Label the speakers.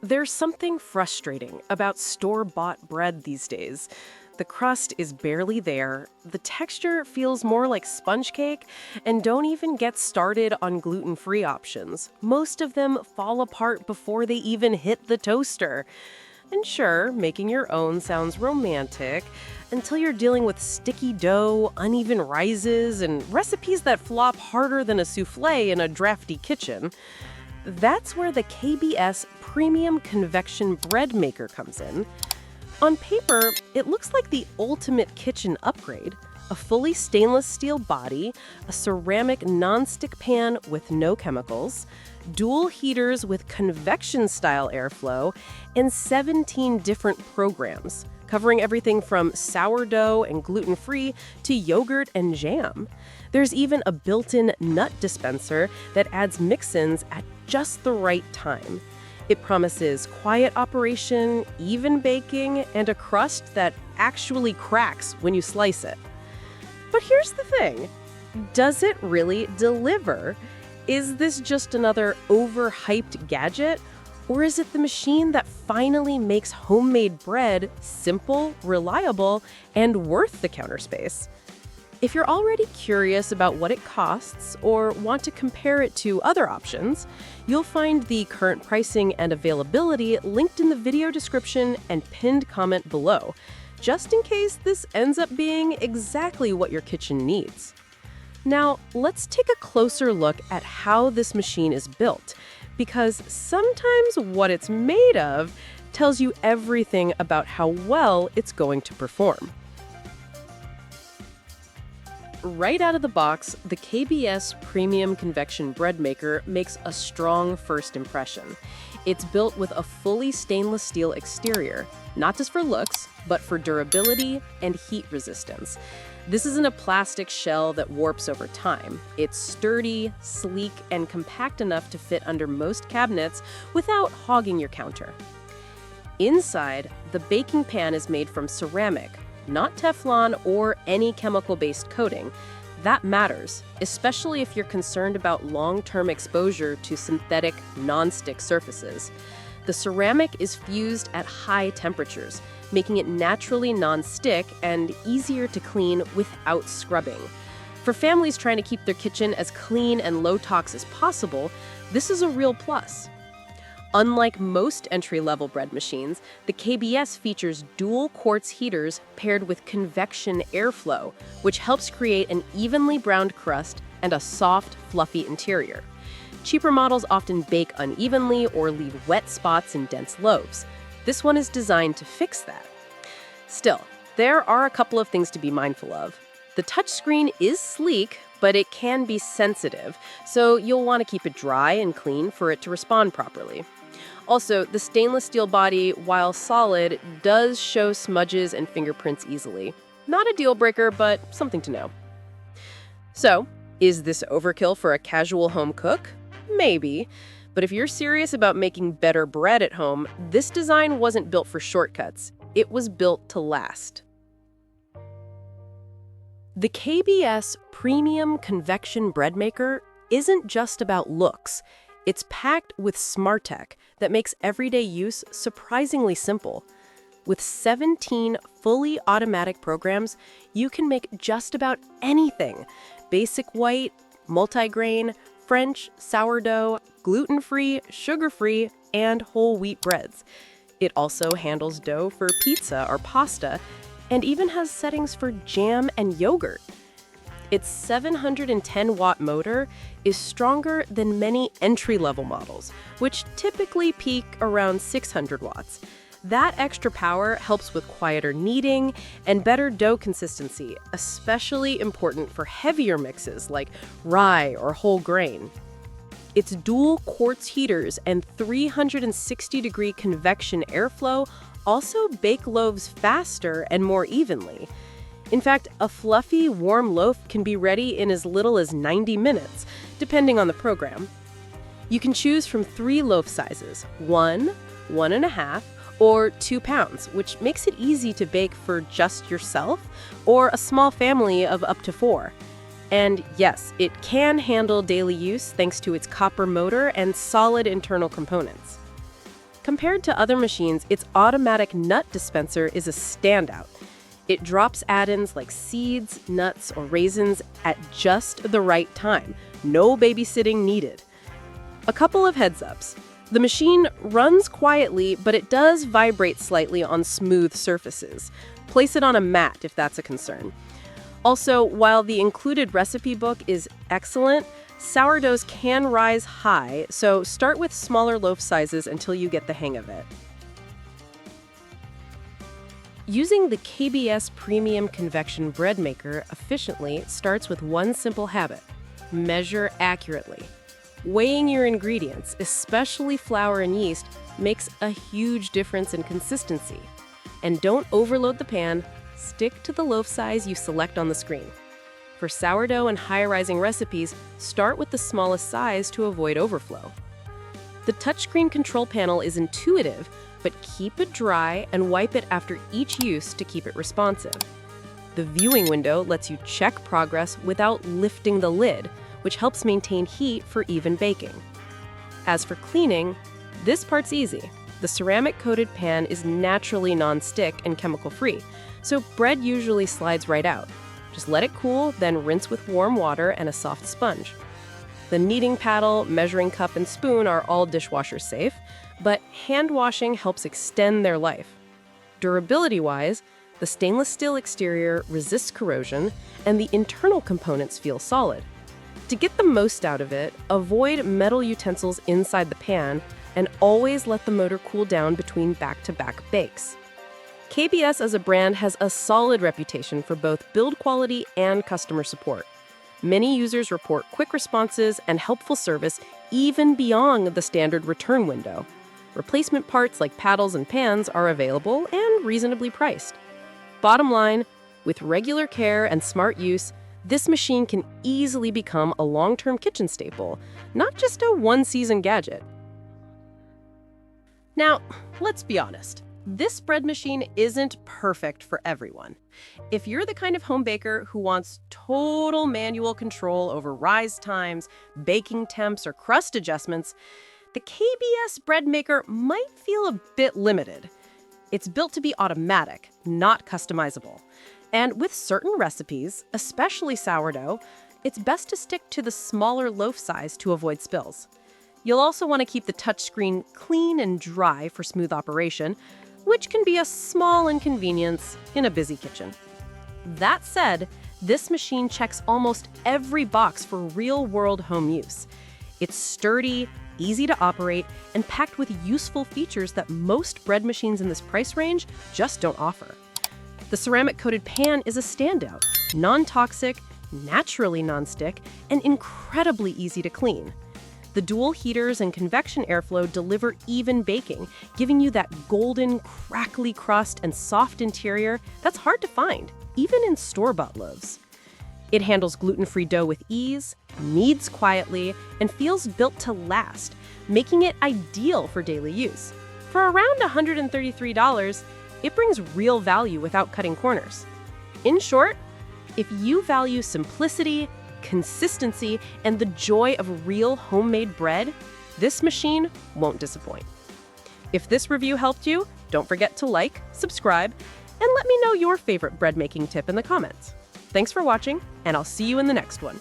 Speaker 1: There's something frustrating about store-bought bread these days. The crust is barely there, the texture feels more like sponge cake, and don't even get started on gluten-free options. Most of them fall apart before they even hit the toaster. And sure, making your own sounds romantic, until you're dealing with sticky dough, uneven rises, and recipes that flop harder than a souffle in a drafty kitchen. That's where the KBS Premium Convection Bread Maker comes in. On paper, it looks like the ultimate kitchen upgrade. A fully stainless steel body, a ceramic nonstick pan with no chemicals, dual heaters with convection-style airflow, and 17 different programs, covering everything from sourdough and gluten-free to yogurt and jam. There's even a built-in nut dispenser that adds mix-ins at just the right time. It promises quiet operation, even baking, and a crust that actually cracks when you slice it. But here's the thing. Does it really deliver? Is this just another overhyped gadget? Or is it the machine that finally makes homemade bread simple, reliable, and worth the counter space? If you're already curious about what it costs or want to compare it to other options, you'll find the current pricing and availability linked in the video description and pinned comment below, just in case this ends up being exactly what your kitchen needs. Now, let's take a closer look at how this machine is built, because sometimes what it's made of tells you everything about how well it's going to perform. Right out of the box, the KBS Premium Convection Bread Maker makes a strong first impression. It's built with a fully stainless steel exterior, not just for looks, but for durability and heat resistance. This isn't a plastic shell that warps over time. It's sturdy, sleek, and compact enough to fit under most cabinets without hogging your counter. Inside, the baking pan is made from ceramic, not Teflon or any chemical-based coating. That matters, especially if you're concerned about long-term exposure to synthetic, non-stick surfaces. The ceramic is fused at high temperatures, making it naturally non-stick and easier to clean without scrubbing. For families trying to keep their kitchen as clean and low-tox as possible, this is a real plus. Unlike most entry-level bread machines, the KBS features dual quartz heaters paired with convection airflow, which helps create an evenly browned crust and a soft, fluffy interior. Cheaper models often bake unevenly or leave wet spots in dense loaves. This one is designed to fix that. Still, there are a couple of things to be mindful of. The touchscreen is sleek, but it can be sensitive, so you'll want to keep it dry and clean for it to respond properly. Also, the stainless steel body, while solid, does show smudges and fingerprints easily. Not a deal breaker, but something to know. So, is this overkill for a casual home cook? Maybe. But if you're serious about making better bread at home, this design wasn't built for shortcuts. It was built to last. The KBS Premium Convection Bread Maker isn't just about looks. It's packed with smart tech that makes everyday use surprisingly simple. With 17 fully automatic programs, you can make just about anything. Basic white, multigrain, French, sourdough, gluten-free, sugar-free, and whole wheat breads. It also handles dough for pizza or pasta, and even has settings for jam and yogurt. Its 710-watt motor is stronger than many entry-level models, which typically peak around 600 watts. That extra power helps with quieter kneading and better dough consistency, especially important for heavier mixes like rye or whole grain. Its dual quartz heaters and 360-degree convection airflow also bake loaves faster and more evenly. In fact, a fluffy, warm loaf can be ready in as little as 90 minutes, depending on the program. You can choose from 3 loaf sizes, 1, 1.5, or 2 pounds, which makes it easy to bake for just yourself or a small family of up to 4. And yes, it can handle daily use thanks to its copper motor and solid internal components. Compared to other machines, its automatic nut dispenser is a standout. It drops add-ins like seeds, nuts, or raisins at just the right time. No babysitting needed. A couple of heads-ups. The machine runs quietly, but it does vibrate slightly on smooth surfaces. Place it on a mat if that's a concern. Also, while the included recipe book is excellent, sourdoughs can rise high, so start with smaller loaf sizes until you get the hang of it. Using the KBS Premium Convection bread maker efficiently starts with one simple habit: measure accurately. Weighing your ingredients, especially flour and yeast, makes a huge difference in consistency. And don't overload the pan, stick to the loaf size you select on the screen. For sourdough and high-rising recipes, start with the smallest size to avoid overflow. The touchscreen control panel is intuitive, but keep it dry and wipe it after each use to keep it responsive. The viewing window lets you check progress without lifting the lid, which helps maintain heat for even baking. As for cleaning, this part's easy. The ceramic-coated pan is naturally non-stick and chemical-free, so bread usually slides right out. Just let it cool, then rinse with warm water and a soft sponge. The kneading paddle, measuring cup, and spoon are all dishwasher safe, but hand washing helps extend their life. Durability-wise, the stainless steel exterior resists corrosion, and the internal components feel solid. To get the most out of it, avoid metal utensils inside the pan and always let the motor cool down between back-to-back bakes. KBS as a brand has a solid reputation for both build quality and customer support. Many users report quick responses and helpful service even beyond the standard return window. Replacement parts like paddles and pans are available and reasonably priced. Bottom line, with regular care and smart use, this machine can easily become a long-term kitchen staple, not just a one-season gadget. Now, let's be honest. This bread machine isn't perfect for everyone. If you're the kind of home baker who wants total manual control over rise times, baking temps, or crust adjustments, the KBS bread maker might feel a bit limited. It's built to be automatic, not customizable. And with certain recipes, especially sourdough, it's best to stick to the smaller loaf size to avoid spills. You'll also want to keep the touchscreen clean and dry for smooth operation, which can be a small inconvenience in a busy kitchen. That said, this machine checks almost every box for real-world home use. It's sturdy, easy to operate, and packed with useful features that most bread machines in this price range just don't offer. The ceramic-coated pan is a standout, non-toxic, naturally non-stick, and incredibly easy to clean. The dual heaters and convection airflow deliver even baking, giving you that golden, crackly crust and soft interior that's hard to find, even in store-bought loaves. It handles gluten-free dough with ease, kneads quietly, and feels built to last, making it ideal for daily use. For around $133, it brings real value without cutting corners. In short, if you value simplicity, consistency, and the joy of real homemade bread, this machine won't disappoint. If this review helped you, don't forget to like, subscribe, and let me know your favorite bread making tip in the comments. Thanks for watching, and I'll see you in the next one.